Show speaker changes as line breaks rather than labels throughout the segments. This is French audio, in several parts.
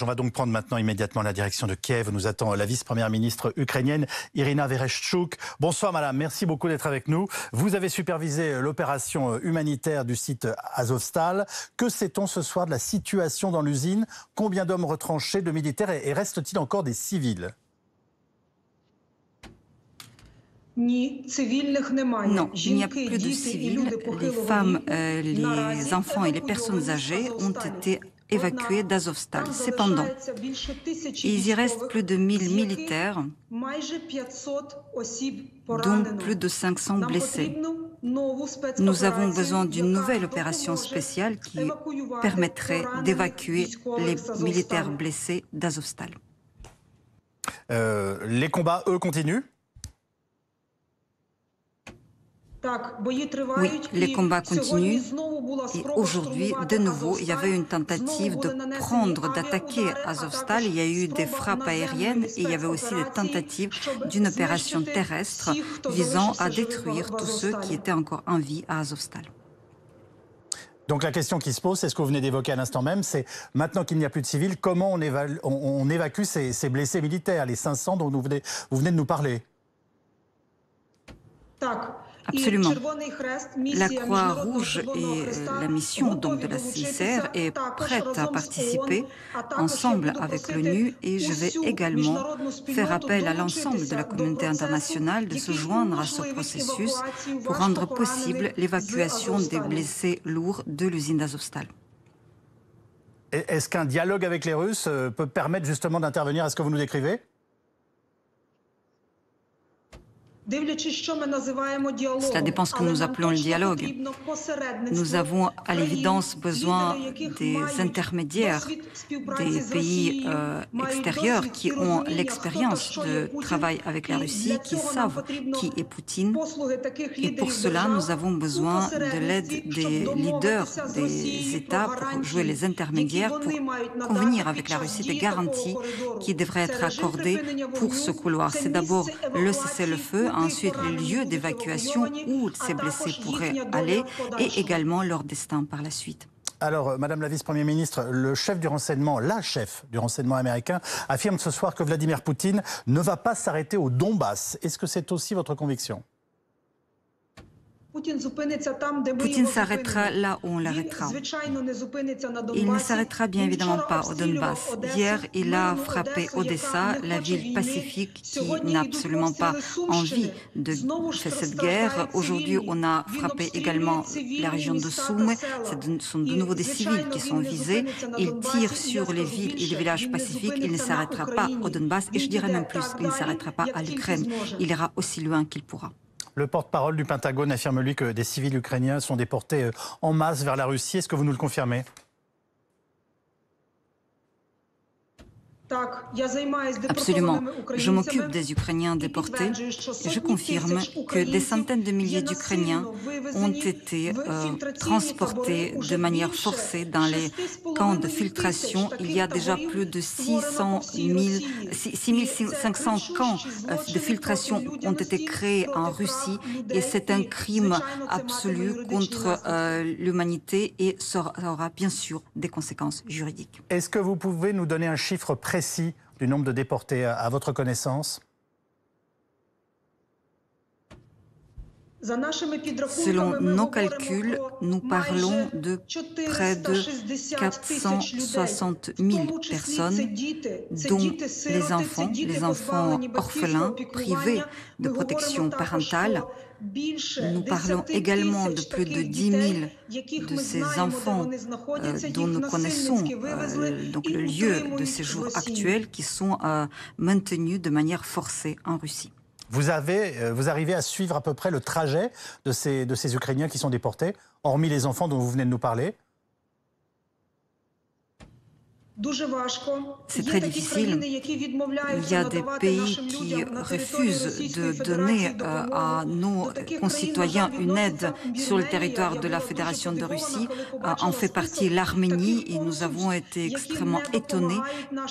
On va donc prendre maintenant immédiatement la direction de Kiev. Nous attend la vice-première ministre ukrainienne, Irina Vereshchuk. Bonsoir madame, merci beaucoup d'être avec nous. Vous avez supervisé l'opération humanitaire du site Azovstal. Que sait-on ce soir de la situation dans l'usine? Combien d'hommes retranchés, de militaires et reste-t-il encore des civils?
Non, il n'y a plus de civils. Les femmes, les enfants et les personnes âgées ont été évacués d'Azovstal. Cependant, il y reste plus de 1000 militaires, dont plus de 500 blessés. Nous avons besoin d'une nouvelle opération spéciale qui permettrait d'évacuer les militaires blessés d'Azovstal.
Les combats, eux, continuent?
Oui, les combats continuent et aujourd'hui, de nouveau, il y avait une tentative d'attaquer Azovstal. Il y a eu des frappes aériennes et il y avait aussi des tentatives d'une opération terrestre visant à détruire tous ceux qui étaient encore en vie à Azovstal.
Donc la question qui se pose, c'est ce que vous venez d'évoquer à l'instant même, c'est maintenant qu'il n'y a plus de civils, comment on évacue ces blessés militaires, les 500 dont vous venez de nous parler?
Absolument. La Croix-Rouge et la mission donc, de la CICR est prête à participer ensemble avec l'ONU et je vais également faire appel à l'ensemble de la communauté internationale de se joindre à ce processus pour rendre possible l'évacuation des blessés lourds de l'usine d'Azovstal.
Est-ce qu'un dialogue avec les Russes peut permettre justement d'intervenir à ce que vous nous décrivez?
Cela dépend de ce que nous appelons le dialogue. Nous avons à l'évidence besoin des intermédiaires, des pays extérieurs qui ont l'expérience de travail avec la Russie, qui savent qui est Poutine. Et pour cela, nous avons besoin de l'aide des leaders des États pour jouer les intermédiaires, pour convenir avec la Russie des garanties qui devraient être accordées pour ce couloir. C'est d'abord le cessez-le-feu, ensuite les lieux d'évacuation où ces blessés pourraient aller et également leur destin par la suite.
Alors, Madame la vice-première ministre, le chef du renseignement, la chef du renseignement américain, affirme ce soir que Vladimir Poutine ne va pas s'arrêter au Donbass. Est-ce que c'est aussi votre conviction?
Poutine s'arrêtera là où on l'arrêtera. Il ne s'arrêtera bien évidemment pas au Donbass. Hier, il a frappé Odessa, la ville pacifique qui n'a absolument pas envie de faire cette guerre. Aujourd'hui, on a frappé également la région de Soumy. Ce sont de nouveau des civils qui sont visés. Il tire sur les villes et les villages pacifiques. Il ne s'arrêtera pas au Donbass et je dirais même plus, il ne s'arrêtera pas à l'Ukraine. Il ira aussi loin qu'il pourra.
Le porte-parole du Pentagone affirme, lui, que des civils ukrainiens sont déportés en masse vers la Russie. Est-ce que vous nous le confirmez?
Absolument. Je m'occupe des Ukrainiens déportés et je confirme que des centaines de milliers d'Ukrainiens ont été transportés de manière forcée dans les camps de filtration. Il y a déjà plus de 6500 camps de filtration ont été créés en Russie et c'est un crime absolu contre l'humanité et ça aura bien sûr des conséquences juridiques.
Est-ce que vous pouvez nous donner un chiffre précis du nombre de déportés à votre connaissance?
Selon nos calculs, nous parlons de près de 460 000 personnes, dont les enfants orphelins, privés de protection parentale. Nous parlons également de plus de 10 000 de ces enfants dont nous connaissons donc le lieu de séjour actuel qui sont maintenus de manière forcée en Russie.
Vous arrivez à suivre à peu près le trajet de ces Ukrainiens qui sont déportés, hormis les enfants dont vous venez de nous parler?
C'est très difficile. Il y a des pays qui refusent de donner à nos concitoyens une aide sur le territoire de la Fédération de Russie. En fait partie l'Arménie et nous avons été extrêmement étonnés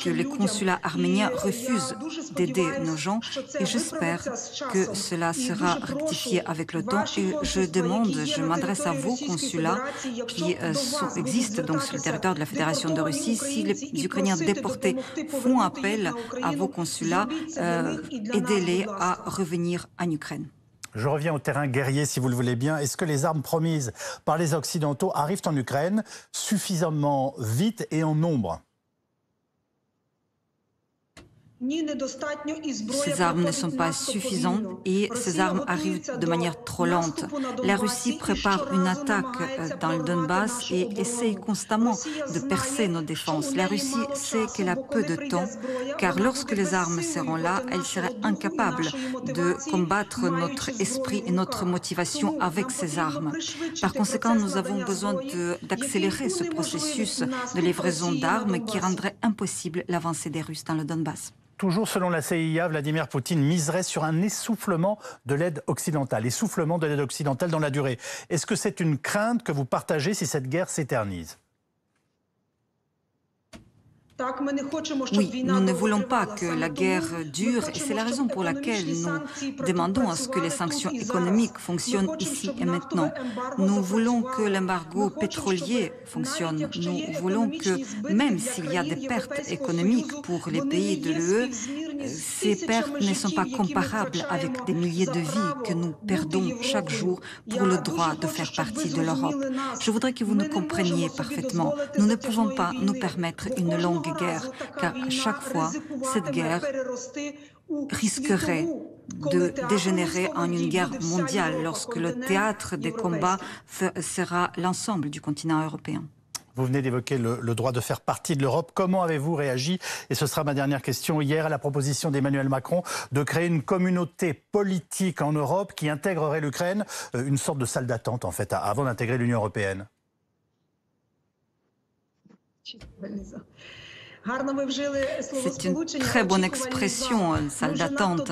que les consulats arméniens refusent d'aider nos gens et j'espère que cela sera rectifié avec le temps et je m'adresse à vos consulats qui existent donc sur le territoire de la Fédération de Russie, si les les Ukrainiens déportés font appel à vos consulats, aidez-les à revenir en Ukraine.
Je reviens au terrain guerrier, si vous le voulez bien. Est-ce que les armes promises par les Occidentaux arrivent en Ukraine suffisamment vite et en nombre ?
Ces armes ne sont pas suffisantes et ces armes arrivent de manière trop lente. La Russie prépare une attaque dans le Donbass et essaie constamment de percer nos défenses. La Russie sait qu'elle a peu de temps, car lorsque les armes seront là, elle serait incapable de combattre notre esprit et notre motivation avec ces armes. Par conséquent, nous avons besoin d'accélérer ce processus de livraison d'armes qui rendrait impossible l'avancée des Russes dans le Donbass.
Toujours selon la CIA, Vladimir Poutine miserait sur un essoufflement de l'aide occidentale, dans la durée. Est-ce que c'est une crainte que vous partagez si cette guerre s'éternise ?
Oui, nous ne voulons pas que la guerre dure et c'est la raison pour laquelle nous demandons à ce que les sanctions économiques fonctionnent ici et maintenant. Nous voulons que l'embargo pétrolier fonctionne. Nous voulons que même s'il y a des pertes économiques pour les pays de l'UE, ces pertes ne sont pas comparables avec des milliers de vies que nous perdons chaque jour pour le droit de faire partie de l'Europe. Je voudrais que vous nous compreniez parfaitement. Nous ne pouvons pas nous permettre une longue guerre, car à chaque fois, cette guerre risquerait de dégénérer en une guerre mondiale lorsque le théâtre des combats sera l'ensemble du continent européen.
Vous venez d'évoquer le droit de faire partie de l'Europe. Comment avez-vous réagi, et ce sera ma dernière question, hier à la proposition d'Emmanuel Macron de créer une communauté politique en Europe qui intégrerait l'Ukraine, une sorte de salle d'attente en fait, avant d'intégrer l'Union européenne?
C'est une très bonne expression, salle d'attente.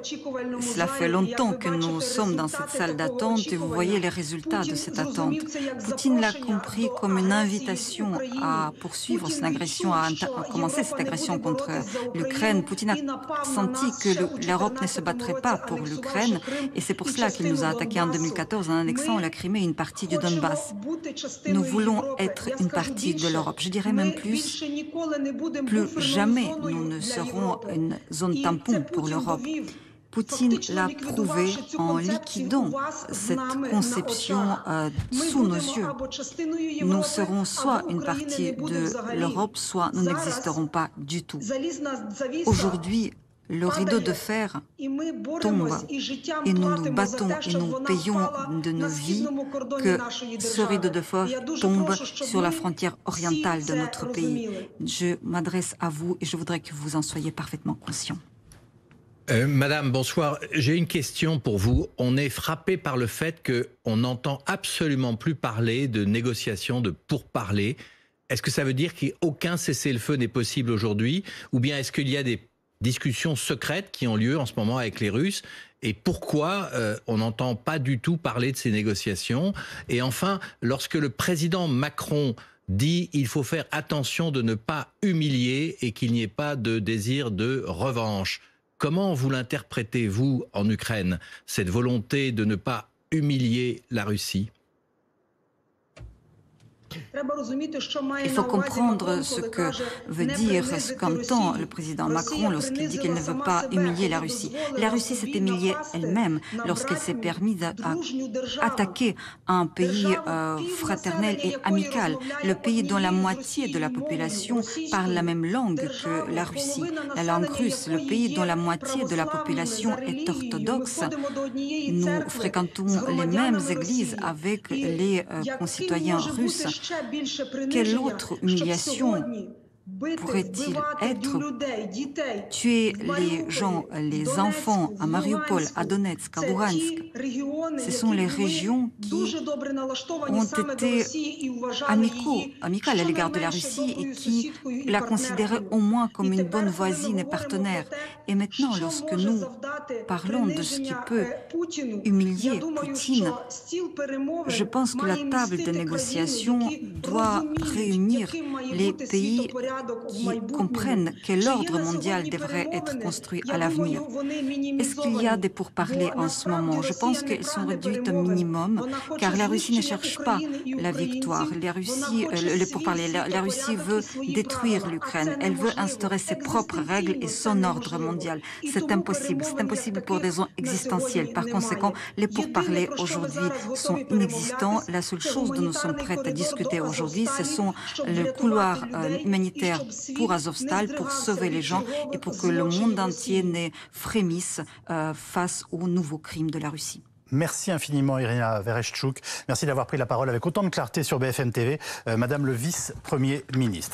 Cela fait longtemps que nous sommes dans cette salle d'attente et vous voyez les résultats de cette attente. Poutine l'a compris comme une invitation à poursuivre son agression, à commencer cette agression contre l'Ukraine. Poutine a senti que l'Europe ne se battrait pas pour l'Ukraine et c'est pour cela qu'il nous a attaqués en 2014 en annexant la Crimée et une partie du Donbass. Nous voulons être une partie de l'Europe. Je dirais même plus jamais nous ne serons une zone tampon pour l'Europe. Poutine l'a prouvé en liquidant cette conception sous nos yeux. Nous serons soit une partie de l'Europe, soit nous n'existerons pas du tout. Aujourd'hui, le rideau de fer tombe et nous nous battons et nous payons de nos vies que ce rideau de fer tombe sur la frontière orientale de notre pays. Je m'adresse à vous et je voudrais que vous en soyez parfaitement conscients.
Madame, bonsoir. J'ai une question pour vous. On est frappé par le fait qu'on n'entend absolument plus parler de négociations, de pourparlers. Est-ce que ça veut dire qu'aucun cessez-le-feu n'est possible aujourd'hui? Ou bien est-ce qu'il y a des discussions secrètes qui ont lieu en ce moment avec les Russes? Et pourquoi on n'entend pas du tout parler de ces négociations? Et enfin, lorsque le président Macron dit qu'il faut faire attention de ne pas humilier et qu'il n'y ait pas de désir de revanche, comment vous l'interprétez, vous, en Ukraine, cette volonté de ne pas humilier la Russie?
Il faut comprendre ce que veut dire, ce qu'entend le président Macron lorsqu'il dit qu'il ne veut pas humilier la Russie. La Russie s'est humiliée elle-même lorsqu'elle s'est permis d'attaquer un pays fraternel et amical, le pays dont la moitié de la population parle la même langue que la Russie, la langue russe, le pays dont la moitié de la population est orthodoxe. Nous fréquentons les mêmes églises avec les concitoyens russes. Quelle autre humiliation pourrait-il être? Tuer les gens, les enfants à Mariupol, à Donetsk, à Luhansk, ce sont les régions qui ont été amicales à l'égard de la Russie et qui la considéraient au moins comme une bonne voisine et partenaire. Et maintenant, lorsque nous parlons de ce qui peut humilier Poutine, je pense que la table de négociation doit réunir les pays qui comprennent que l'ordre mondial devrait être construit à l'avenir. Est-ce qu'il y a des pourparlers en ce moment? Je pense qu'ils sont réduits au minimum, car la Russie ne cherche pas la victoire. La Russie veut détruire l'Ukraine. Elle veut instaurer ses propres règles et son ordre mondial. C'est impossible. C'est impossible pour des raisons existentielles. Par conséquent, les pourparlers aujourd'hui sont inexistants. La seule chose dont nous sommes prêts à discuter aujourd'hui, ce sont le couloir humanitaire pour Azovstal, pour sauver les gens et pour que le monde entier ne frémisse face aux nouveaux crimes de la Russie.
Merci infiniment Irina Vereshchuk. Merci d'avoir pris la parole avec autant de clarté sur BFM TV. Madame le vice-premier ministre.